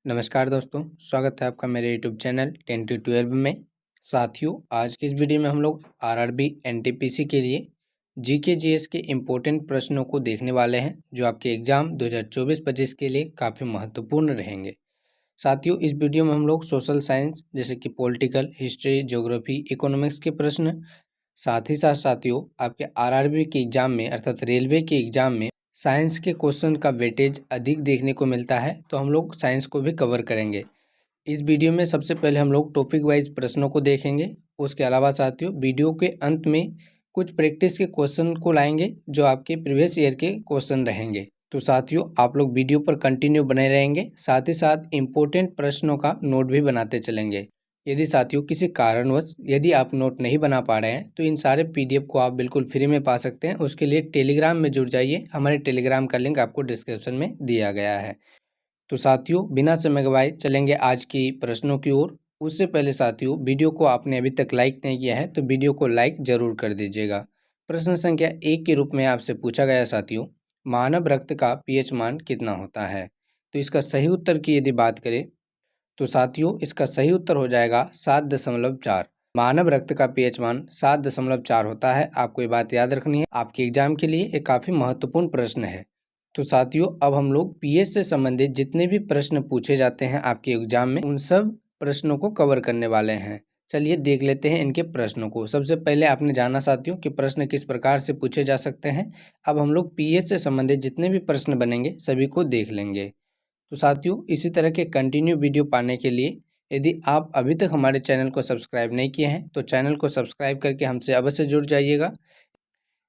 नमस्कार दोस्तों, स्वागत है आपका मेरे यूट्यूब चैनल 10 to 12 में। साथियों, आज की इस वीडियो में हम लोग आरआरबी एनटीपीसी के लिए जीके जीएस के इम्पोर्टेंट प्रश्नों को देखने वाले हैं, जो आपके एग्जाम 2024-25 के लिए काफ़ी महत्वपूर्ण रहेंगे। साथियों, इस वीडियो में हम लोग सोशल साइंस जैसे कि पॉलिटिकल, हिस्ट्री, ज्योग्राफी, इकोनॉमिक्स के प्रश्न, साथ ही साथ साथियों आपके आरआरबी के एग्जाम में अर्थात रेलवे के एग्जाम में साइंस के क्वेश्चन का वेटेज अधिक देखने को मिलता है, तो हम लोग साइंस को भी कवर करेंगे। इस वीडियो में सबसे पहले हम लोग टॉपिक वाइज प्रश्नों को देखेंगे। उसके अलावा साथियों वीडियो के अंत में कुछ प्रैक्टिस के क्वेश्चन को लाएंगे, जो आपके प्रीवियस ईयर के क्वेश्चन रहेंगे। तो साथियों आप लोग वीडियो पर कंटिन्यू बने रहेंगे, साथ ही साथ इम्पोर्टेंट प्रश्नों का नोट भी बनाते चलेंगे। यदि साथियों किसी कारणवश यदि आप नोट नहीं बना पा रहे हैं, तो इन सारे पीडीएफ को आप बिल्कुल फ्री में पा सकते हैं। उसके लिए टेलीग्राम में जुड़ जाइए, हमारे टेलीग्राम का लिंक आपको डिस्क्रिप्शन में दिया गया है। तो साथियों बिना समय गवाए चलेंगे आज की प्रश्नों की ओर। उससे पहले साथियों, वीडियो को आपने अभी तक लाइक नहीं किया है तो वीडियो को लाइक जरूर कर दीजिएगा। प्रश्न संख्या 1 के रूप में आपसे पूछा गया साथियों, मानव रक्त का पीएच मान कितना होता है? तो इसका सही उत्तर की यदि बात करें तो साथियों इसका सही उत्तर हो जाएगा 7.4। मानव रक्त का पीएच मान 7.4 होता है। आपको ये बात याद रखनी है, आपके एग्जाम के लिए एक काफ़ी महत्वपूर्ण प्रश्न है। तो साथियों अब हम लोग पीएच से संबंधित जितने भी प्रश्न पूछे जाते हैं आपके एग्जाम में, उन सब प्रश्नों को कवर करने वाले हैं। चलिए देख लेते हैं इनके प्रश्नों को। सबसे पहले आपने जाना साथियों कि प्रश्न किस प्रकार से पूछे जा सकते हैं। अब हम लोग पीएच से संबंधित जितने भी प्रश्न बनेंगे सभी को देख लेंगे। तो साथियों इसी तरह के कंटिन्यू वीडियो पाने के लिए यदि आप अभी तक हमारे चैनल को सब्सक्राइब नहीं किए हैं तो चैनल को सब्सक्राइब करके हमसे अवश्य जुड़ जाइएगा।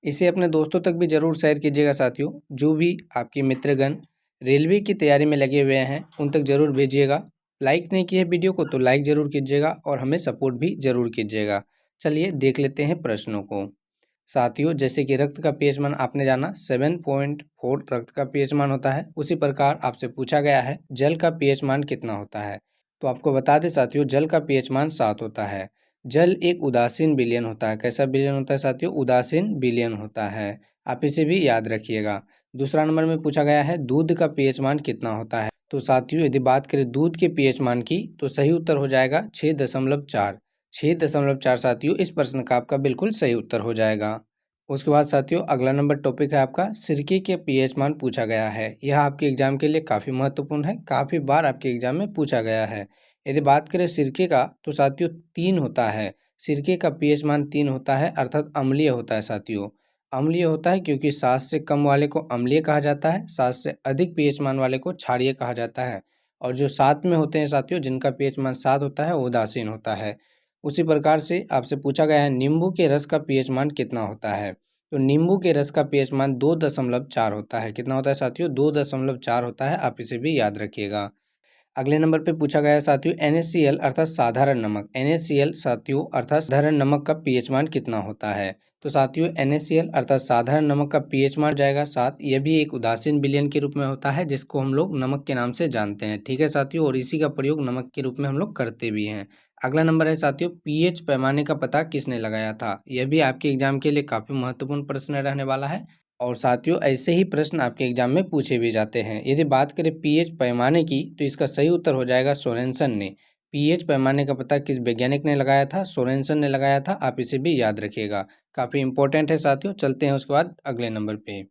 इसे अपने दोस्तों तक भी ज़रूर शेयर कीजिएगा साथियों। जो भी आपके मित्रगण रेलवे की तैयारी में लगे हुए हैं उन तक ज़रूर भेजिएगा। लाइक नहीं किए वीडियो को तो लाइक ज़रूर कीजिएगा और हमें सपोर्ट भी ज़रूर कीजिएगा। चलिए देख लेते हैं प्रश्नों को। साथियों जैसे कि रक्त का पीएच मान आपने जाना 7.4 रक्त का पीएच मान होता है, उसी प्रकार आपसे पूछा गया है जल का पीएच मान कितना होता है। तो आपको बता दें साथियों, जल का पीएच मान 7 होता है। जल एक उदासीन विलयन होता है। कैसा विलयन होता है साथियों? उदासीन विलयन होता है। आप इसे भी याद रखिएगा। दूसरा नंबर में पूछा गया है दूध का पीएच मान कितना होता है। तो साथियों यदि बात करें दूध के पीएच मान की तो सही उत्तर हो जाएगा 6.4। 6.4 साथियों इस प्रश्न का आपका बिल्कुल सही उत्तर हो जाएगा। उसके बाद साथियों अगला नंबर टॉपिक है आपका सिरके के पीएच मान पूछा गया है। यह आपके एग्जाम के लिए काफ़ी महत्वपूर्ण है, काफ़ी बार आपके एग्जाम में पूछा गया है। यदि बात करें सिरके का तो साथियों 3 होता है। सिरके का पीएच मान 3 होता है, अर्थात अम्लीय होता है साथियों। अम्लीय होता है क्योंकि 7 से कम वाले को अम्लीय कहा जाता है, 7 से अधिक पीएच मान वाले को क्षारीय कहा जाता है, और जो 7 में होते हैं साथियों जिनका पीएच मान 7 होता है वो उदासीन होता है। उसी प्रकार से आपसे पूछा गया है नींबू के रस का पीएच मान कितना होता है। तो नींबू के रस का पीएच मान 2.4 होता है। कितना होता है साथियों? 2.4 होता है। आप इसे भी याद रखिएगा। अगले नंबर पे पूछा गया है साथियों NaCl अर्थात साधारण नमक। NaCl साथियों अर्थात साधारण नमक का पीएच मान कितना होता है। तो साथियों NaCl अर्थात साधारण नमक का पीएच मान जाएगा 7। यह भी एक उदासीन विलयन के रूप में होता है, जिसको हम लोग नमक के नाम से जानते हैं। ठीक है साथियों, और इसी का प्रयोग नमक के रूप में हम लोग करते भी हैं। अगला नंबर है साथियों पीएच पैमाने का पता किसने लगाया था। यह भी आपके एग्जाम के लिए काफ़ी महत्वपूर्ण प्रश्न रहने वाला है, और साथियों ऐसे ही प्रश्न आपके एग्जाम में पूछे भी जाते हैं। यदि बात करें पीएच पैमाने की तो इसका सही उत्तर हो जाएगा सोरेनसन ने। पीएच पैमाने का पता किस वैज्ञानिक ने लगाया था? सोरेनसन ने लगाया था। आप इसे भी याद रखिएगा, काफ़ी इंपॉर्टेंट है साथियों। चलते हैं उसके बाद अगले नंबर पे।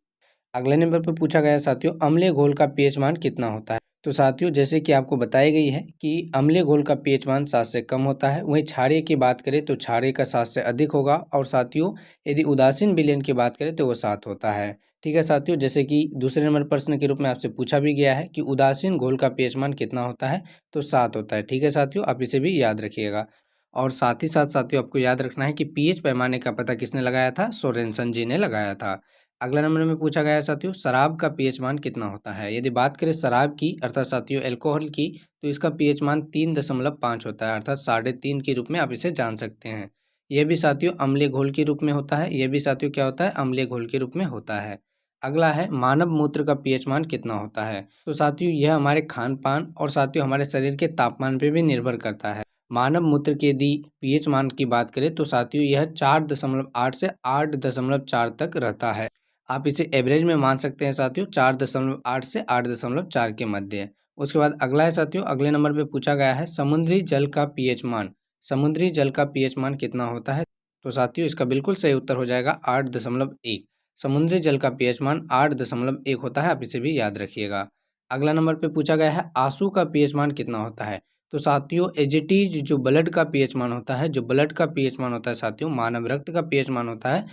अगले नंबर पर पूछा गया साथियों अम्लीय घोल का पीएच मान कितना होता है। तो साथियों जैसे कि आपको बताई गई है कि अम्लीय घोल का पीएच मान 7 से कम होता है। वहीं क्षारीय की बात करें तो क्षारीय का 7 से अधिक होगा, और साथियों यदि उदासीन विलयन की बात करें तो वो 7 होता है। ठीक है साथियों, जैसे कि दूसरे नंबर प्रश्न के रूप में आपसे पूछा भी गया है कि उदासीन घोल का पीएच मान कितना होता है, तो 7 होता है। ठीक है साथियों, आप इसे भी याद रखिएगा। और साथ ही साथ साथियों आपको याद रखना है कि पीएच पैमाने का पता किसने लगाया था? सोरेनसन जी ने लगाया था। अगला नंबर में पूछा गया है साथियों शराब का पीएच मान कितना होता है। यदि बात करें शराब की अर्थात साथियों अल्कोहल की, तो इसका पीएच मान 3.5 होता है, अर्थात 3.5 के रूप में आप इसे जान सकते हैं। यह भी साथियों अम्लीय घोल के रूप में होता है। यह भी साथियों क्या होता है? अम्लीय घोल के रूप में होता है। अगला है मानव मूत्र का पीएच मान कितना होता है। तो साथियों यह हमारे खान पान और साथियों हमारे शरीर के तापमान पर भी निर्भर करता है। मानव मूत्र के यदि पीएच मान की बात करें तो साथियों यह 4.8 से 8.4 तक रहता है। आप इसे एवरेज में मान सकते हैं साथियों, 4.8 से 8.4 के मध्य। उसके बाद अगला है साथियों, अगले नंबर पे पूछा गया है समुद्री जल का पीएच मान। समुद्री जल का पीएच मान कितना होता है? तो साथियों इसका बिल्कुल सही उत्तर हो जाएगा 8.1। समुद्री जल का पीएच मान 8.1 होता है, आप इसे भी याद रखिएगा। अगला नंबर पे पूछा गया है आंसू का पीएच मान कितना होता है? तो साथियों एज इट इज जो ब्लड का पीएच मान होता है, जो ब्लड का पीएच मान होता है साथियों, मानव रक्त का पीएच मान होता है,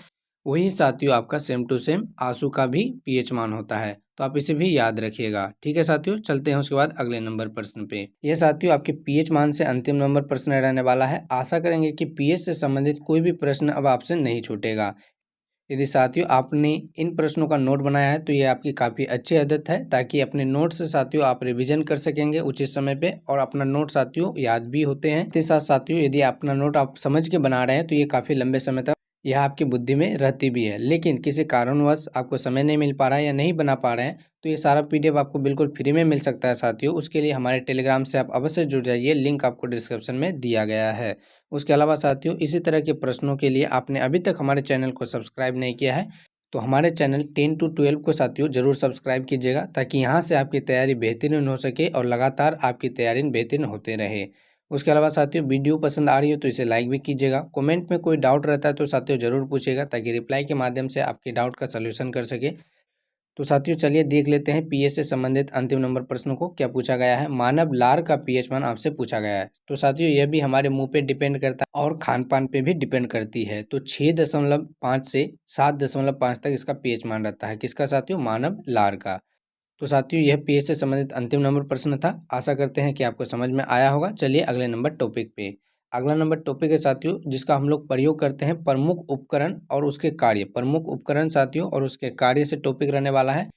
वही साथियों आपका सेम टू सेम आंसू का भी पीएच मान होता है। तो आप इसे भी याद रखिएगा। ठीक है साथियों, चलते हैं उसके बाद अगले नंबर प्रश्न पे। यह साथियों आपके पीएच मान से अंतिम नंबर प्रश्न रहने वाला है। आशा करेंगे कि पीएच से संबंधित कोई भी प्रश्न अब आपसे नहीं छूटेगा। यदि साथियों आपने इन प्रश्नों का नोट बनाया है तो ये आपकी काफ़ी अच्छी आदत है, ताकि अपने नोट से साथियों आप रिवीजन कर सकेंगे उचित समय पे, और अपना नोट साथियों याद भी होते हैं। इसके साथ साथियों यदि अपना नोट आप समझ के बना रहे हैं तो ये काफ़ी लंबे समय तक यह आपकी बुद्धि में रहती भी है। लेकिन किसी कारणवश आपको समय नहीं मिल पा रहा है या नहीं बना पा रहे हैं तो ये सारा पीडीएफ आपको बिल्कुल फ्री में मिल सकता है साथियों। उसके लिए हमारे टेलीग्राम से आप अवश्य जुड़ जाइए, लिंक आपको डिस्क्रिप्शन में दिया गया है। उसके अलावा साथियों इसी तरह के प्रश्नों के लिए आपने अभी तक हमारे चैनल को सब्सक्राइब नहीं किया है तो हमारे चैनल 10 to 12 को साथियों जरूर सब्सक्राइब कीजिएगा, ताकि यहाँ से आपकी तैयारी बेहतरीन हो सके और लगातार आपकी तैयारी बेहतरीन होते रहे। उसके अलावा साथियों वीडियो पसंद आ रही हो तो इसे लाइक भी कीजिएगा। कमेंट में कोई डाउट रहता है तो साथियों जरूर पूछिएगा, ताकि रिप्लाई के माध्यम से आपके डाउट का सलूशन कर सके। तो साथियों चलिए देख लेते हैं पीएच से संबंधित अंतिम नंबर प्रश्नों को। क्या पूछा गया है? मानव लार का पीएच मान आपसे पूछा गया है। तो साथियों यह भी हमारे मुंह पे डिपेंड करता है और खान पान पे भी डिपेंड करती है। तो 6.5 से 7.5 तक इसका पीएच मान रहता है। किसका साथियों? मानव लार का। तो साथियों यह पीएच से संबंधित अंतिम नंबर प्रश्न था। आशा करते हैं कि आपको समझ में आया होगा। चलिए अगले नंबर टॉपिक पे। अगला नंबर टॉपिक है साथियों जिसका हम लोग प्रयोग करते हैं प्रमुख उपकरण और उसके कार्य। प्रमुख उपकरण साथियों और उसके कार्य से टॉपिक रहने वाला है।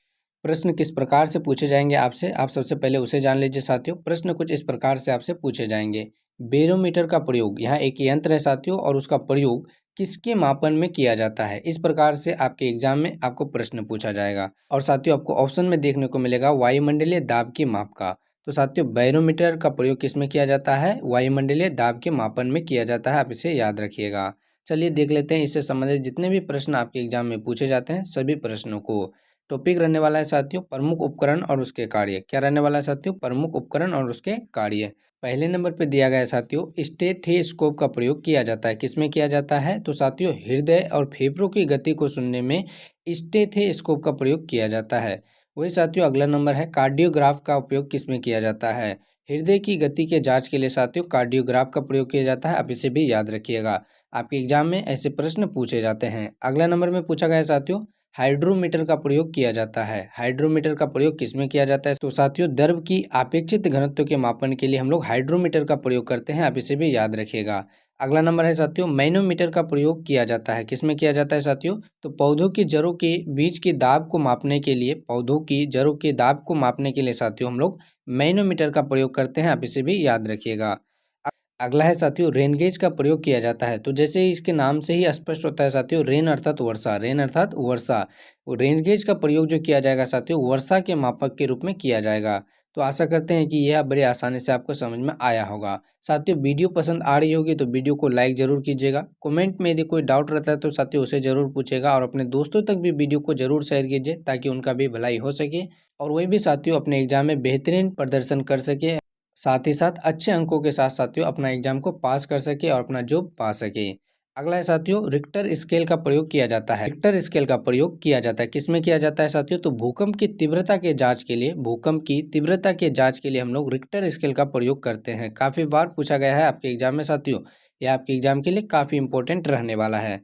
प्रश्न किस प्रकार से पूछे जाएंगे आपसे, आप सबसे पहले उसे जान लीजिए साथियों। प्रश्न कुछ इस प्रकार से आपसे पूछे जाएंगे। बैरोमीटर का प्रयोग, यहाँ एक यंत्र है साथियों और उसका प्रयोग किसके मापन में किया जाता है? इस प्रकार से आपके एग्जाम में आपको प्रश्न पूछा जाएगा। और साथियों आपको ऑप्शन में देखने को मिलेगा वायुमंडलीय दाब के माप का। तो साथियों बैरोमीटर का प्रयोग किसमें किया जाता है? वायुमंडलीय दाब के मापन में किया जाता है, आप इसे याद रखिएगा। चलिए देख लेते हैं इससे संबंधित जितने भी प्रश्न आपके एग्जाम में पूछे जाते हैं सभी प्रश्नों को। टॉपिक रहने वाला है साथियों प्रमुख उपकरण और उसके कार्य। क्या रहने वाला है साथियों? प्रमुख उपकरण और उसके कार्य। पहले नंबर पर दिया गया है साथियों स्टेथोस्कोप का प्रयोग किया जाता है। किसमें किया जाता है? तो साथियों हृदय और फेफड़ों की गति को सुनने में स्टेथोस्कोप का प्रयोग किया जाता है। वही साथियों अगला नंबर है कार्डियोग्राफ का उपयोग किसमें किया जाता है? हृदय की गति के जांच के लिए साथियों कार्डियोग्राफ का प्रयोग किया जाता है, आप इसे भी याद रखिएगा। आपके एग्जाम में ऐसे प्रश्न पूछे जाते हैं। अगला नंबर में पूछा गया है साथियों हाइड्रोमीटर का प्रयोग किया जाता है। हाइड्रोमीटर का प्रयोग किसमें किया जाता है? तो साथियों द्रव की अपेक्षित घनत्व के मापन के लिए हम लोग हाइड्रोमीटर का प्रयोग करते हैं, आप इसे भी याद रखिएगा। अगला नंबर है साथियों मैनोमीटर का प्रयोग किया जाता है। किसमें किया जाता है साथियों? तो पौधों की जड़ों के बीच की दाब को मापने के लिए, पौधों की जड़ों के दाब को मापने के लिए साथियों हम लोग मैनोमीटर का प्रयोग करते हैं, आप इसे भी याद रखिएगा। अगला है साथियों रेन गेज का प्रयोग किया जाता है। तो जैसे ही इसके नाम से ही स्पष्ट होता है साथियों रेन अर्थात वर्षा, रेन अर्थात वर्षा। रेन गेज का प्रयोग जो किया जाएगा साथियों वर्षा के मापक के रूप में किया जाएगा। तो आशा करते हैं कि यह बड़ी आसानी से आपको समझ में आया होगा। साथियों वीडियो पसंद आ रही होगी तो वीडियो को लाइक जरूर कीजिएगा। कमेंट में यदि कोई डाउट रहता है तो साथियों उसे जरूर पूछेगा, और अपने दोस्तों तक भी वीडियो को जरूर शेयर कीजिए ताकि उनका भी भलाई हो सके और वही भी साथियों अपने एग्जाम में बेहतरीन प्रदर्शन कर सके, साथ ही साथ अच्छे अंकों के साथ साथियों अपना एग्जाम को पास कर सके और अपना जॉब पा सके। अगला है साथियों रिक्टर स्केल का प्रयोग किया जाता है। रिक्टर स्केल का प्रयोग किया जाता है। किसमें किया जाता है साथियों? तो भूकंप की तीव्रता के जांच के लिए, भूकंप की तीव्रता के जांच के लिए हम लोग रिक्टर स्केल का प्रयोग करते हैं। काफी बार पूछा गया है आपके एग्जाम में साथियों, यह आपके एग्जाम के लिए काफी इंपॉर्टेंट रहने वाला है।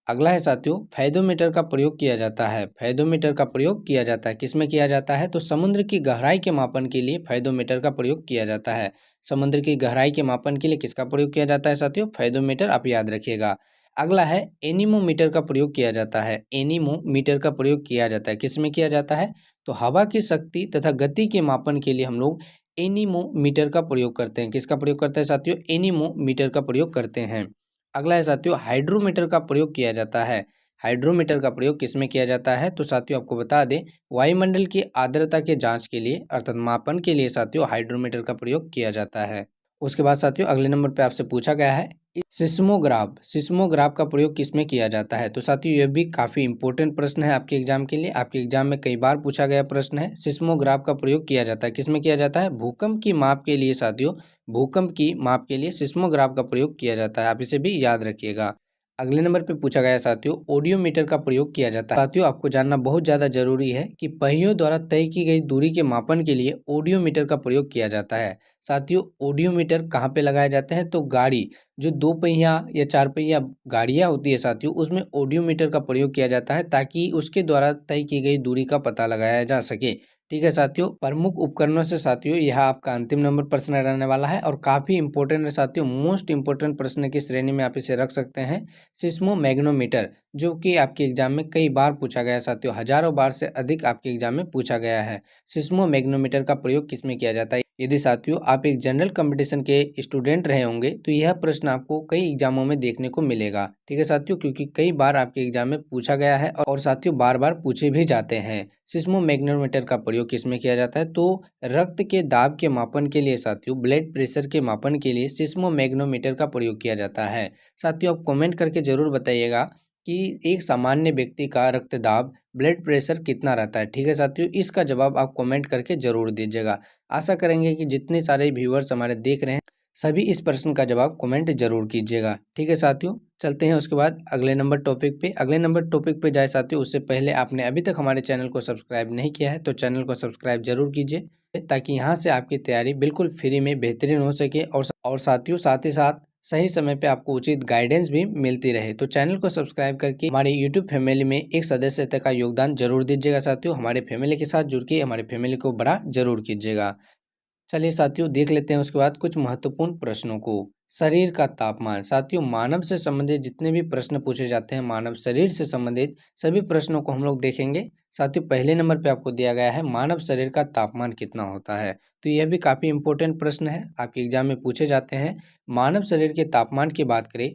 अगला है साथियों फैदोमीटर का प्रयोग किया जाता है। फैदोमीटर का प्रयोग किया जाता है। किसमें किया जाता है? तो समुद्र की गहराई के मापन के लिए फैदोमीटर का प्रयोग किया जाता है। समुद्र की गहराई के मापन के लिए किसका प्रयोग किया जाता है साथियों? फैदोमीटर, आप याद रखिएगा। अगला है एनीमोमीटर का प्रयोग किया जाता है। एनीमोमीटर का प्रयोग किया जाता है। किसमें किया जाता है? तो हवा की शक्ति तथा गति के मापन के लिए हम लोग एनीमोमीटर का प्रयोग करते हैं। किसका प्रयोग करते हैं साथियों? एनीमोमीटर का प्रयोग करते हैं। अगला है साथियों हाइड्रोमीटर का प्रयोग किया जाता है। हाइड्रोमीटर का प्रयोग किसमें किया जाता है? तो साथियों आपको बता दें वायुमंडल की आर्द्रता के जांच के लिए अर्थात मापन के लिए साथियों हाइड्रोमीटर का प्रयोग किया जाता है। उसके बाद साथियों अगले नंबर पे आपसे पूछा गया है सिस्मोग्राफ का प्रयोग किसमें किया जाता है? तो साथियों यह भी काफ़ी इंपॉर्टेंट प्रश्न है आपके एग्जाम के लिए। आपके एग्जाम में कई बार पूछा गया प्रश्न है। सिस्मोग्राफ का प्रयोग किया जाता है, किसमें किया जाता है? भूकंप की माप के लिए साथियों, भूकंप की माप के लिए सिस्मोग्राफ का प्रयोग किया जाता है। आप इसे भी याद रखिएगा। अगले नंबर पे पूछा गया साथियों, ओडियोमीटर का प्रयोग किया जाता है। साथियों आपको जानना बहुत ज़्यादा जरूरी है कि पहियों द्वारा तय की गई दूरी के मापन के लिए ओडियोमीटर का प्रयोग किया जाता है। साथियों ओडियोमीटर कहाँ पे लगाए जाते हैं? तो गाड़ी, जो 2 पहिया या 4 पहिया गाड़ियाँ होती है साथियों, उसमें ओडियोमीटर का प्रयोग किया जाता है ताकि उसके द्वारा तय की गई दूरी का पता लगाया जा सके। ठीक है साथियों, प्रमुख उपकरणों से साथियों यह आपका अंतिम नंबर प्रश्न रहने वाला है और काफ़ी इंपॉर्टेंट है साथियों। मोस्ट इंपॉर्टेंट प्रश्न की श्रेणी में आप इसे रख सकते हैं। सिस्मोमैग्नोमीटर, जो कि आपके एग्जाम में कई बार पूछा गया है साथियों, हजारों बार से अधिक आपके एग्जाम में पूछा गया है। सिस्मोमैग्नोमीटर का प्रयोग किसमें किया जाता है? यदि साथियों आप एक जनरल कंपटीशन के स्टूडेंट रहे होंगे तो यह प्रश्न आपको कई एग्जामों में देखने को मिलेगा। ठीक है साथियों, क्योंकि कई बार आपके एग्जाम में पूछा गया है और साथियों बार बार पूछे भी जाते हैं। सिस्मोमैग्नोमीटर का प्रयोग किसमें किया जाता है? तो रक्त के दाब के मापन के लिए साथियों, ब्लड प्रेशर के मापन के लिए सिस्मोमैग्नोमीटर का प्रयोग किया जाता है। साथियों आप कमेंट करके जरूर बताइएगा कि एक सामान्य व्यक्ति का रक्तदाब, ब्लड प्रेशर कितना रहता है। ठीक है साथियों, इसका जवाब आप कमेंट करके जरूर दीजिएगा। आशा करेंगे कि जितने सारे व्यूअर्स हमारे देख रहे हैं सभी इस प्रश्न का जवाब कमेंट जरूर कीजिएगा। ठीक है साथियों, चलते हैं उसके बाद अगले नंबर टॉपिक पे। अगले नंबर टॉपिक पे जाए साथियों, उससे पहले आपने अभी तक हमारे चैनल को सब्सक्राइब नहीं किया है तो चैनल को सब्सक्राइब जरूर कीजिए ताकि यहाँ से आपकी तैयारी बिल्कुल फ्री में बेहतरीन हो सके और साथियों साथ ही साथ सही समय पे आपको उचित गाइडेंस भी मिलती रहे। तो चैनल को सब्सक्राइब करके हमारे यूट्यूब फैमिली में एक सदस्यता का योगदान जरूर दीजिएगा साथियों। हमारे फैमिली के साथ जुड़ के हमारे फैमिली को बड़ा जरूर कीजिएगा। चलिए साथियों देख लेते हैं उसके बाद कुछ महत्वपूर्ण प्रश्नों को। शरीर का तापमान, साथियों मानव से संबंधित जितने भी प्रश्न पूछे जाते हैं, मानव शरीर से संबंधित सभी प्रश्नों को हम लोग देखेंगे। साथियों पहले नंबर पे आपको दिया गया है मानव शरीर का तापमान कितना होता है। तो यह भी काफ़ी इंपॉर्टेंट प्रश्न है, आपके एग्जाम में पूछे जाते हैं। मानव शरीर के तापमान की बात करें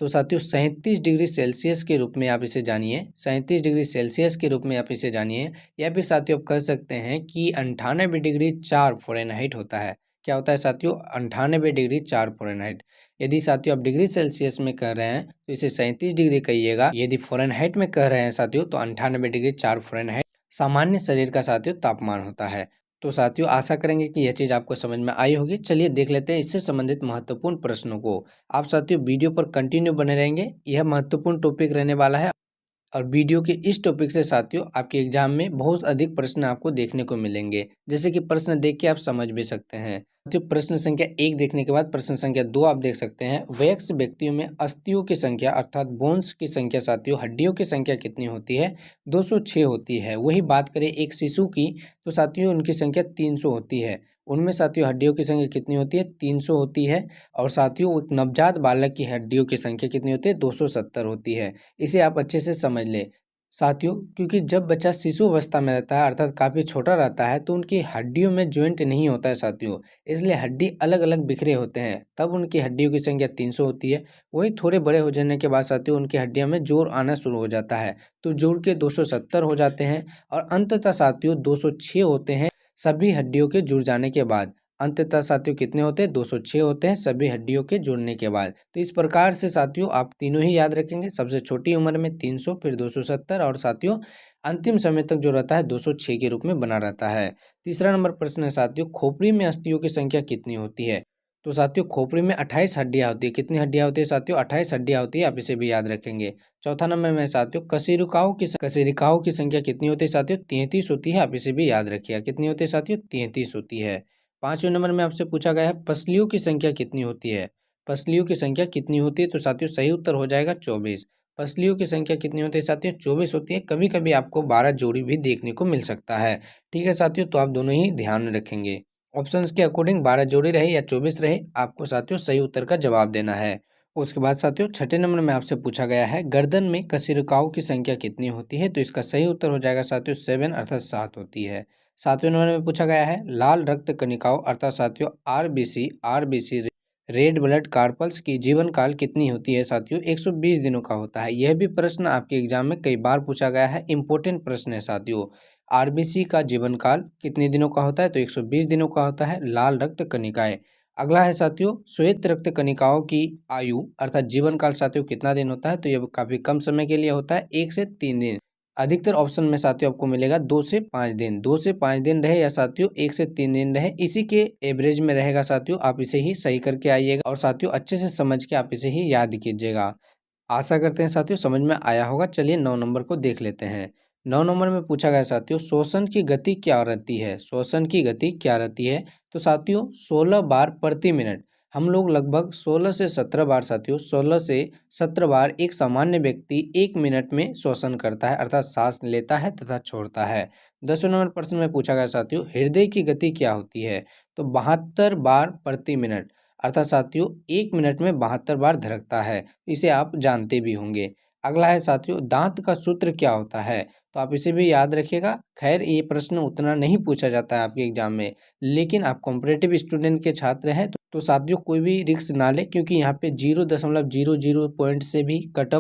तो साथियों 37 डिग्री सेल्सियस के रूप में आप इसे जानिए। 37 डिग्री सेल्सियस के रूप में आप इसे जानिए, या फिर साथियों आप कह सकते हैं कि 98 डिग्री 4 फ़ारेनहाइट होता है। क्या होता है साथियों? 98 डिग्री 4 फ़ारेनहाइट। यदि साथियों आप डिग्री सेल्सियस में कह रहे हैं तो इसे 37 डिग्री कहिएगा। यदि फ़ारेनहाइट में कह रहे हैं साथियों तो 98 डिग्री 4 फ़ारेनहाइट सामान्य शरीर का साथियों तापमान होता है। तो साथियों आशा करेंगे कि यह चीज़ आपको समझ में आई होगी। चलिए देख लेते हैं इससे संबंधित महत्वपूर्ण प्रश्नों को। आप साथियों वीडियो पर कंटिन्यू बने रहेंगे, यह महत्वपूर्ण टॉपिक रहने वाला है और वीडियो के इस टॉपिक से साथियों आपके एग्जाम में बहुत अधिक प्रश्न आपको देखने को मिलेंगे। जैसे कि प्रश्न देख के आप समझ भी सकते हैं। साथियों प्रश्न संख्या 1 देखने के बाद प्रश्न संख्या 2 आप देख सकते हैं। वयस्क व्यक्तियों में अस्थियों की संख्या अर्थात बोन्स की संख्या साथियों, हड्डियों की संख्या कितनी होती है? 206 होती है। वही बात करें एक शिशु की तो साथियों उनकी संख्या 300 होती है। उनमें साथियों हड्डियों की संख्या कितनी होती है? 300 होती है। और साथियों एक नवजात बालक की हड्डियों की संख्या कितनी होती है? 270 होती है। इसे आप अच्छे से समझ लें साथियों, क्योंकि जब बच्चा शिशु अवस्था में रहता है अर्थात काफ़ी छोटा रहता है तो उनकी हड्डियों में जॉइंट नहीं होता है साथियों, इसलिए हड्डी अलग अलग बिखरे होते हैं, तब उनकी हड्डियों की संख्या 300 होती है। वही थोड़े बड़े हो जाने के बाद साथियों उनकी हड्डियों में जोड़ आना शुरू हो जाता है, तो जोड़ के 270 हो जाते हैं और अंततः साथियों 206 होते हैं सभी हड्डियों के जुड़ जाने के बाद। अंततः साथियों कितने होते हैं? 206 होते हैं सभी हड्डियों के जुड़ने के बाद। तो इस प्रकार से साथियों आप तीनों ही याद रखेंगे, सबसे छोटी उम्र में 300, फिर 270 और साथियों अंतिम समय तक जो रहता है 206 के रूप में बना रहता है। तीसरा नंबर प्रश्न है साथियों, खोपड़ी में अस्थियों की संख्या कितनी होती है? तो साथियों खोपड़ी में 28 हड्डियां होती है। कितनी हड्डियां होती है साथियों? 28 हड्डियां होती है, आप इसे भी याद रखेंगे। चौथा नंबर में साथियों कशेरुकाओं की संख्या कितनी होती है साथियों? 33 होती है, आप इसे भी याद रखिएगा। कितनी होती है साथियों? 33 होती है। पांचवें नंबर में आपसे पूछा गया है पसलियों की संख्या कितनी होती है? पसलियों की संख्या कितनी होती है? तो साथियों सही उत्तर हो जाएगा 24। पसलियों की संख्या कितनी होती है साथियों? 24 होती है। कभी कभी आपको 12 जोड़ी भी देखने को मिल सकता है। ठीक है साथियों, तो आप दोनों ही ध्यान में रखेंगे। ऑप्शंस के अकॉर्डिंग 12 जोड़ी रहे या 24 रहे, आपको साथियों सही उत्तर का जवाब देना है। उसके बाद साथियों छठे नंबर में आपसे पूछा गया है गर्दन में कशेरुकाओं की संख्या कितनी होती है? तो इसका सही उत्तर हो जाएगा साथियों 7 अर्थात 7 होती है। सातवें नंबर में पूछा गया है लाल रक्त कणिकाओं अर्थात साथियों आरबीसी रेड ब्लड कार्पल्स की जीवन काल कितनी होती है साथियों? 120 दिनों का होता है। यह भी प्रश्न आपके एग्जाम में कई बार पूछा गया है, इंपॉर्टेंट प्रश्न है साथियों। आरबीसी का जीवन काल कितने दिनों का होता है? तो 120 दिनों का होता है। लाल रक्त कणिकाएं अगला है साथियों, श्वेत रक्त कणिकाओं की आयु अर्थात जीवन काल साथियों कितना दिन होता है? तो ये काफी कम समय के लिए होता है, 1 से 3 दिन। अधिकतर ऑप्शन में साथियों आपको मिलेगा 2 से 5 दिन। 2 से 5 दिन रहे या साथियों 1 से 3 दिन रहे, इसी के एवरेज में रहेगा साथियों, आप इसे ही सही करके आइएगा और साथियों अच्छे से समझ के आप इसे ही याद कीजिएगा। आशा करते हैं साथियों समझ में आया होगा। चलिए 9 नंबर को देख लेते हैं। 9 नंबर में पूछा गया साथियों, श्वसन की गति क्या रहती है? श्वसन की गति क्या रहती है? तो साथियों 16 बार प्रति मिनट। हम लोग लगभग 16 से 17 बार साथियों 16 से 17 बार एक सामान्य व्यक्ति 1 मिनट में श्वसन करता है, अर्थात सांस लेता है तथा छोड़ता है। 10वें नंबर प्रश्न में पूछा गया साथियों, हृदय की गति क्या होती है? तो 72 बार प्रति मिनट, अर्थात साथियों 1 मिनट में 72 बार धड़कता है। इसे आप जानते भी होंगे। अगला है साथियों, दांत का सूत्र क्या होता है? तो आप इसे भी याद रखिएगा। खैर ये प्रश्न उतना नहीं पूछा जाता है आपके एग्जाम में, लेकिन आप कॉम्पिटिटिव स्टूडेंट के छात्र हैं तो साथियों कोई भी रिस्क ना ले, क्योंकि यहाँ पे 0.00 पॉइंट से भी कट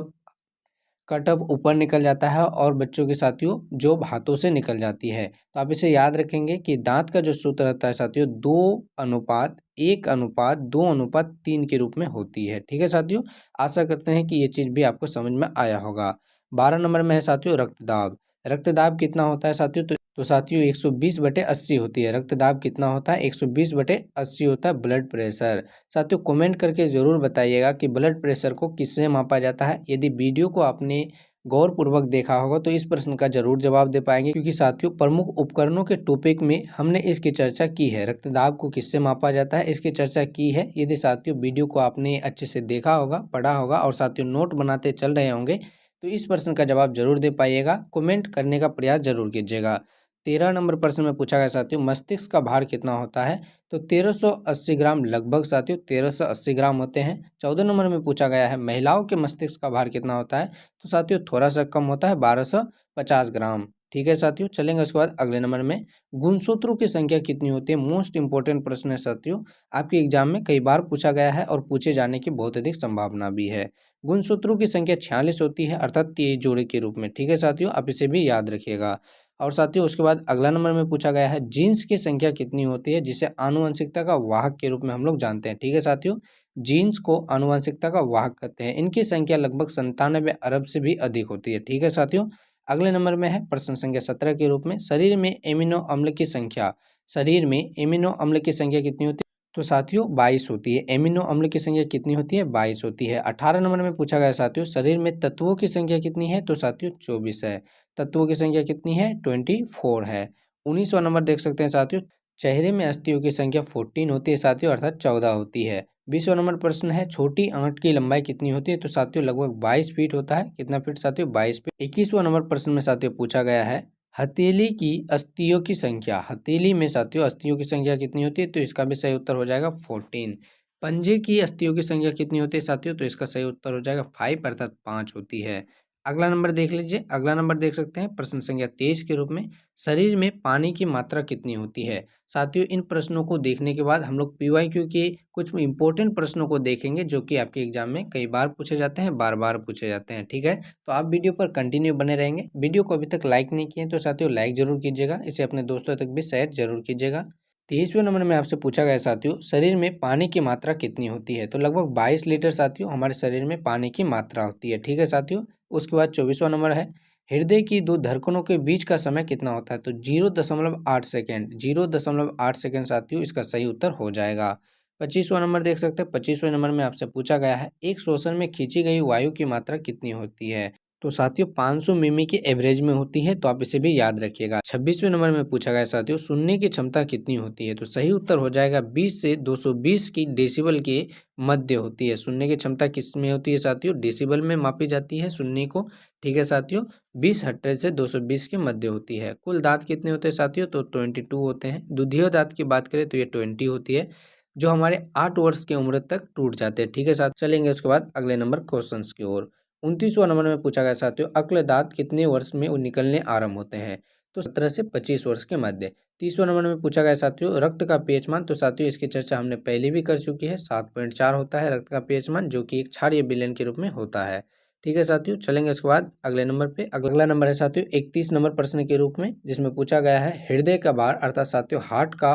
ऑफ ऊपर निकल जाता है और बच्चों के साथियों जॉब हाथों से निकल जाती है। तो आप इसे याद रखेंगे कि दांत का जो सूत्र रहता है साथियों 2:1:2:3 के रूप में होती है। ठीक है साथियों, आशा करते हैं कि ये चीज़ भी आपको समझ में आया होगा। 12 नंबर में है साथियों रक्तदाब। रक्तदाब कितना होता है साथियों? तो साथियों 120/80 होती है। रक्तदाब कितना होता है? 120/80 होता है ब्लड प्रेशर। साथियों कमेंट करके ज़रूर बताइएगा कि ब्लड प्रेशर को किससे मापा जाता है। यदि वीडियो को आपने गौरपूर्वक देखा होगा तो इस प्रश्न का जरूर जवाब दे पाएंगे, क्योंकि साथियों प्रमुख उपकरणों के टॉपिक में हमने इसकी चर्चा की है। रक्तदाब को किससे मापा जाता है इसकी चर्चा की है। यदि साथियों वीडियो को आपने अच्छे से देखा होगा, पढ़ा होगा और साथियों नोट बनाते चल रहे होंगे तो इस प्रश्न का जवाब जरूर दे पाइएगा। कमेंट करने का प्रयास जरूर कीजिएगा। 13 नंबर प्रश्न में पूछा गया साथियों, मस्तिष्क का भार कितना होता है? तो 1380 ग्राम, लगभग साथियों 1380 ग्राम होते हैं। 14 नंबर में पूछा गया है, महिलाओं के मस्तिष्क का भार कितना होता है? तो साथियों थोड़ा सा कम होता है, 1250 ग्राम। ठीक है साथियों, चलेंगे उसके बाद अगले नंबर में, गुणसूत्रों की संख्या कितनी होती है? मोस्ट इंपॉर्टेंट प्रश्न है साथियों, आपके एग्जाम में कई बार पूछा गया है और पूछे जाने की बहुत अधिक संभावना भी है। गुणसूत्रों की संख्या 46 होती है, अर्थात 23 जोड़े के रूप में। ठीक है साथियों, आप इसे भी याद रखिएगा। और साथियों उसके बाद अगला नंबर में पूछा गया है, जीन्स की संख्या कितनी होती है, जिसे आनुवंशिकता का वाहक के रूप में हम लोग जानते हैं। ठीक है साथियों, जीन्स को आनुवंशिकता का वाहक कहते हैं। इनकी संख्या लगभग 97 अरब से भी अधिक होती है। ठीक है साथियों, अगले नंबर में है प्रश्न संख्या 17 के रूप में, शरीर में एमिनो अम्ल की संख्या, शरीर में एमिनो अम्ल की संख्या कितनी होती है? तो साथियों 22 होती है। एमिनो अम्ल की संख्या कितनी होती है? 22 होती है। 18 नंबर में पूछा गया साथियों, शरीर में तत्वों की संख्या कितनी है? तो साथियों 24 है। तत्वों की संख्या कितनी है? 24 है। 19वां नंबर देख सकते हैं साथियों, चेहरे में अस्थियों की संख्या 14 होती है साथियों, अर्थात 14 होती है। 20वां नंबर प्रश्न है, छोटी आंत की लंबाई कितनी होती है? तो साथियों लगभग 22 फीट होता है। कितना फीट साथियों? 22 फीट। 21वां नंबर प्रश्न में साथियों पूछा गया है, हथेली की अस्थियों की संख्या, हथेली में साथियों अस्थियों की संख्या कितनी होती है? तो इसका भी सही उत्तर हो जाएगा 14। पंजे की अस्थियों की संख्या कितनी होती है साथियों? तो इसका सही उत्तर हो जाएगा 5, अर्थात 5 होती है। अगला नंबर देख लीजिए, अगला नंबर देख सकते हैं प्रश्न संख्या 23 के रूप में, शरीर में पानी की मात्रा कितनी होती है? साथियों इन प्रश्नों को देखने के बाद हम लोग पीवाईक्यू के कुछ इंपॉर्टेंट प्रश्नों को देखेंगे, जो कि आपके एग्जाम में कई बार पूछे जाते हैं, बार बार पूछे जाते हैं। ठीक है, तो आप वीडियो पर कंटिन्यू बने रहेंगे। वीडियो को अभी तक लाइक नहीं किए तो साथियों लाइक जरूर कीजिएगा, इसे अपने दोस्तों तक भी शेयर जरूर कीजिएगा। 23वें नंबर में आपसे पूछा गया साथियों, शरीर में पानी की मात्रा कितनी होती है? तो लगभग 22 लीटर साथियों हमारे शरीर में पानी की मात्रा होती है। ठीक है साथियों, उसके बाद 24वां नंबर है, हृदय की दो धड़कनों के बीच का समय कितना होता है? तो 0.8 सेकेंड, 0.8 सेकेंड साथियों इसका सही उत्तर हो जाएगा। 25वां नंबर देख सकते हैं, 25वें नंबर में आपसे पूछा गया है, एक श्वसन में खींची गई वायु की मात्रा कितनी होती है? तो साथियों 500 मिमी के एवरेज में होती है, तो आप इसे भी याद रखिएगा। 26वें नंबर में पूछा गया साथियों, सुनने की क्षमता कितनी होती है? तो सही उत्तर हो जाएगा 20 से 220 की डेसिबल के मध्य होती है। सुनने की क्षमता किस में होती है साथियों? डेसिबल में मापी जाती है सुनने को। ठीक है साथियों, 20 हर्ट्ज से 220 के मध्य होती है। कुल दांत कितने होते हैं साथियों? तो 22 होते हैं। दुधिया दांत की बात करें तो ये 20 होती है, जो हमारे 8 वर्ष की उम्र तक टूट जाते हैं। ठीक है साथ, चलेंगे उसके बाद अगले नंबर क्वेश्चन की ओर। 29वां नंबर में पूछा गया साथियों, अक्ल दांत कितने वर्ष में निकलने आरंभ होते हैं? तो 17 से 25 वर्ष के मध्य। 30वां नंबर में पूछा गया साथियों, रक्त का पीएच मान, तो साथियों इसकी चर्चा हमने पहले भी कर चुकी है, 7.4 होता है रक्त का पीएच मान, जो कि एक क्षारीय विलयन के रूप में होता है। ठीक है साथियों, चलेंगे उसके बाद अगले नंबर पे। अगला नंबर है साथियों 31 नंबर प्रश्न के रूप में, जिसमें पूछा गया है हृदय का भार अर्थात साथियों हार्ट का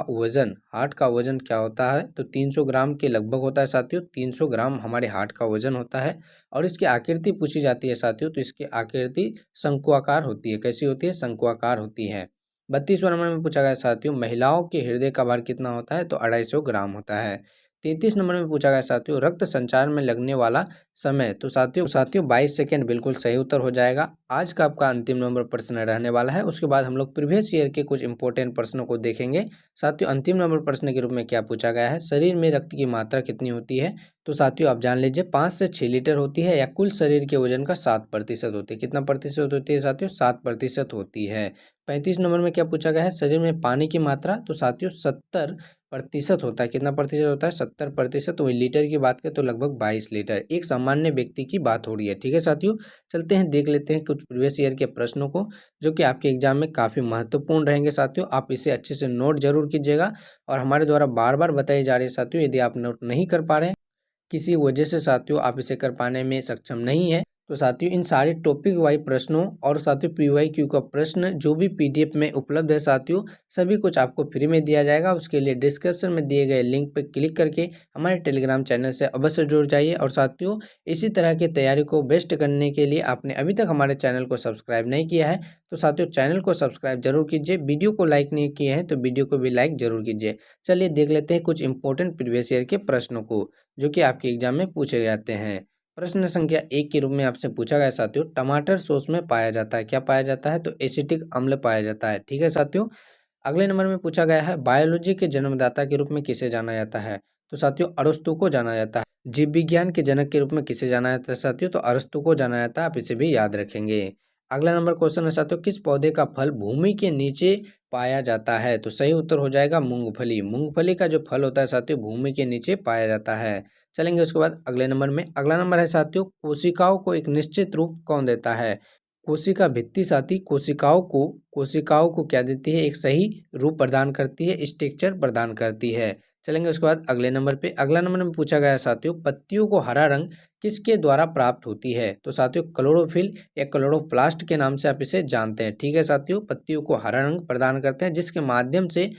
वजन क्या होता है। तो 300 ग्राम के लगभग होता है साथियों, 300 ग्राम हमारे हार्ट का वजन होता है। और इसकी आकृति पूछी जाती है साथियों, तो इसकी आकृति शंकुआकार होती है। कैसी होती है? शंकुआकार होती है। 32वां नंबर में पूछा गया साथियों महिलाओं के हृदय का भार कितना होता है। तो 250 ग्राम होता है। 33 नंबर में पूछा गया साथियों रक्त संचार में लगने वाला समय। तो साथियों 22 सेकेंड बिल्कुल सही उत्तर हो जाएगा। आज का आपका अंतिम नंबर प्रश्न रहने वाला है। उसके बाद हम लोग प्रीवियस ईयर के कुछ इंपॉर्टेंट प्रश्नों को देखेंगे। साथियों अंतिम नंबर प्रश्न के रूप में क्या पूछा गया है, शरीर में रक्त की मात्रा कितनी होती है। तो साथियों आप जान लीजिए 5 से 6 लीटर होती है, या कुल शरीर के वजन का 7% होती है। कितना प्रतिशत होती है साथियों? 7% होती है। 35 नंबर में क्या पूछा गया है, शरीर में पानी की मात्रा। तो साथियों 70% होता है। कितना प्रतिशत होता है? 70%। तो वही लीटर की बात करें तो लगभग 22 लीटर। एक सामान्य व्यक्ति की बात हो रही है। ठीक है साथियों, चलते हैं देख लेते हैं कुछ प्रीवियस ईयर के प्रश्नों को, जो कि आपके एग्जाम में काफ़ी महत्वपूर्ण रहेंगे साथियों। आप इसे अच्छे से नोट जरूर कीजिएगा, और हमारे द्वारा बार बार बताई जा रही है साथियों, यदि आप नोट नहीं कर पा रहे हैं, किसी वजह से साथियों आप इसे कर पाने में सक्षम नहीं है, तो साथियों इन सारे टॉपिक वाइज प्रश्नों और साथियों PYQ का प्रश्न जो भी PDF में उपलब्ध है साथियों, सभी कुछ आपको फ्री में दिया जाएगा। उसके लिए डिस्क्रिप्शन में दिए गए लिंक पर क्लिक करके हमारे टेलीग्राम चैनल से अवश्य जुड़ जाइए। और साथियों इसी तरह की तैयारी को बेस्ट करने के लिए आपने अभी तक हमारे चैनल को सब्सक्राइब नहीं किया है, तो साथियों चैनल को सब्सक्राइब जरूर कीजिए। वीडियो को लाइक नहीं किए हैं तो वीडियो को भी लाइक जरूर कीजिए। चलिए देख लेते हैं कुछ इंपॉर्टेंट प्रीवियस ईयर के प्रश्नों को, जो कि आपके एग्जाम में पूछे जाते हैं। प्रश्न संख्या 1 के रूप में आपसे पूछा गया साथियों टमाटर सॉस में पाया जाता है, क्या पाया जाता है। तो एसिटिक अम्ल पाया जाता है। ठीक है साथियों, अगले नंबर में पूछा गया है बायोलॉजी के जन्मदाता के रूप में किसे जाना जाता है। तो साथियों अरस्तु को जाना जाता है। जीव विज्ञान के जनक के रूप में किसे जाना जाता है साथियों। तो अरस्तु को जाना जाता है, आप इसे भी याद रखेंगे। अगला नंबर क्वेश्चन है साथियों किस पौधे का फल भूमि के नीचे पाया जाता है। तो सही उत्तर हो जाएगा मूंगफली। मूंगफली का जो फल होता है साथियों भूमि के नीचे पाया जाता है। चलेंगे उसके बाद अगले नंबर में। अगला नंबर है साथियों कोशिकाओं को एक निश्चित रूप कौन देता है। कोशिका भित्ति साथी कोशिकाओं को क्या देती है, एक सही रूप प्रदान करती है, स्ट्रक्चर प्रदान करती है। चलेंगे उसके बाद अगले नंबर पे। अगला नंबर में पूछा गया है साथियों पत्तियों को हरा रंग किसके द्वारा प्राप्त होती है। तो साथियों क्लोरोफिल या क्लोरोप्लास्ट के नाम से आप इसे जानते हैं। ठीक है साथियों, पत्तियों को हरा रंग प्रदान करते हैं, जिसके माध्यम से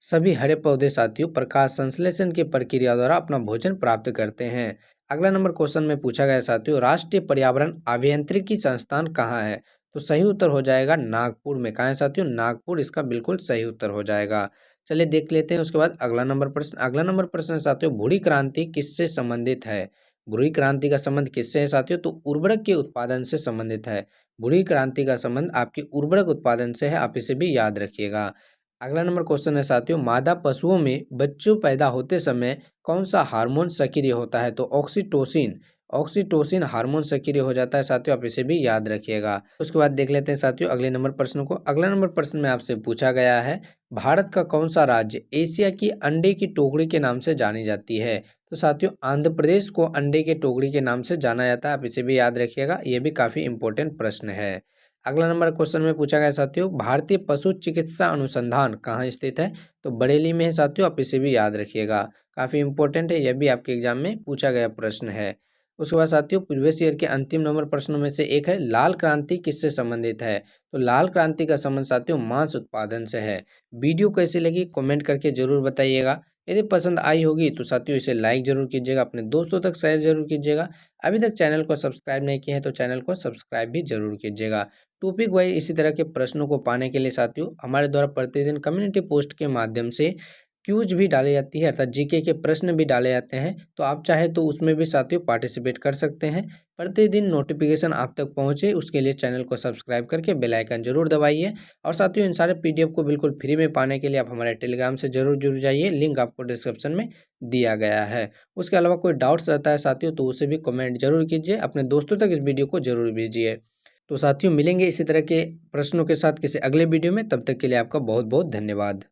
सभी हरे पौधे साथियों प्रकाश संश्लेषण की प्रक्रिया द्वारा अपना भोजन प्राप्त करते हैं। अगला नंबर क्वेश्चन में पूछा गया साथियों राष्ट्रीय पर्यावरण अभियांत्रिकी संस्थान कहाँ है। तो सही उत्तर हो जाएगा नागपुर में। कहाँ है साथियों? नागपुर इसका बिल्कुल सही उत्तर हो जाएगा। चलिए देख लेते हैं उसके बाद अगला नंबर प्रश्न। अगला नंबर प्रश्न साथियों भूरी क्रांति किससे संबंधित है। भूरी क्रांति का संबंध किससे है साथियों। तो उर्वरक के उत्पादन से संबंधित है। भूरी क्रांति का संबंध आपके उर्वरक उत्पादन से है, आप इसे भी याद रखिएगा। अगला नंबर क्वेश्चन है साथियों मादा पशुओं में बच्चों पैदा होते समय कौन सा हार्मोन सक्रिय होता है। तो ऑक्सीटोसिन हार्मोन सक्रिय हो जाता है साथियों, आप इसे भी याद रखिएगा। उसके बाद देख लेते हैं साथियों अगले नंबर प्रश्न को। अगला नंबर प्रश्न में आपसे पूछा गया है भारत का कौन सा राज्य एशिया की अंडे की टोकरी के नाम से जानी जाती है। तो साथियों आंध्र प्रदेश को अंडे के टोकरी के नाम से जाना जाता है, आप इसे भी याद रखिएगा। ये भी काफी इंपॉर्टेंट प्रश्न है। अगला नंबर क्वेश्चन में पूछा गया साथियों भारतीय पशु चिकित्सा अनुसंधान कहाँ स्थित है। तो बरेली में है साथियों, आप इसे भी याद रखिएगा। काफी इंपॉर्टेंट है, यह भी आपके एग्जाम में पूछा गया प्रश्न है। उसके बाद साथियों प्रीवियस ईयर के अंतिम नंबर प्रश्नों में से एक है लाल क्रांति किससे संबंधित है। तो लाल क्रांति का संबंध साथियों मांस उत्पादन से है। वीडियो कैसी लगी कमेंट करके जरूर बताइएगा। यदि पसंद आई होगी तो साथियों इसे लाइक जरूर कीजिएगा, अपने दोस्तों तक शेयर जरूर कीजिएगा। अभी तक चैनल को सब्सक्राइब नहीं किए हैं तो चैनल को सब्सक्राइब भी जरूर कीजिएगा। टॉपिक वाइज इसी तरह के प्रश्नों को पाने के लिए साथियों हमारे द्वारा प्रतिदिन कम्युनिटी पोस्ट के माध्यम से क्यूज भी डाली जाती है, अर्थात जीके के प्रश्न भी डाले जाते हैं। तो आप चाहे तो उसमें भी साथियों पार्टिसिपेट कर सकते हैं। प्रतिदिन नोटिफिकेशन आप तक पहुंचे उसके लिए चैनल को सब्सक्राइब करके बेल आइकन जरूर दबाइए। और साथियों इन सारे PDF को बिल्कुल फ्री में पाने के लिए आप हमारे टेलीग्राम से जरूर जुड़ जाइए, लिंक आपको डिस्क्रिप्शन में दिया गया है। उसके अलावा कोई डाउट्स रहता है साथियों तो उसे भी कमेंट जरूर कीजिए, अपने दोस्तों तक इस वीडियो को जरूर भेजिए। तो साथियों मिलेंगे इसी तरह के प्रश्नों के साथ किसी अगले वीडियो में, तब तक के लिए आपका बहुत बहुत धन्यवाद।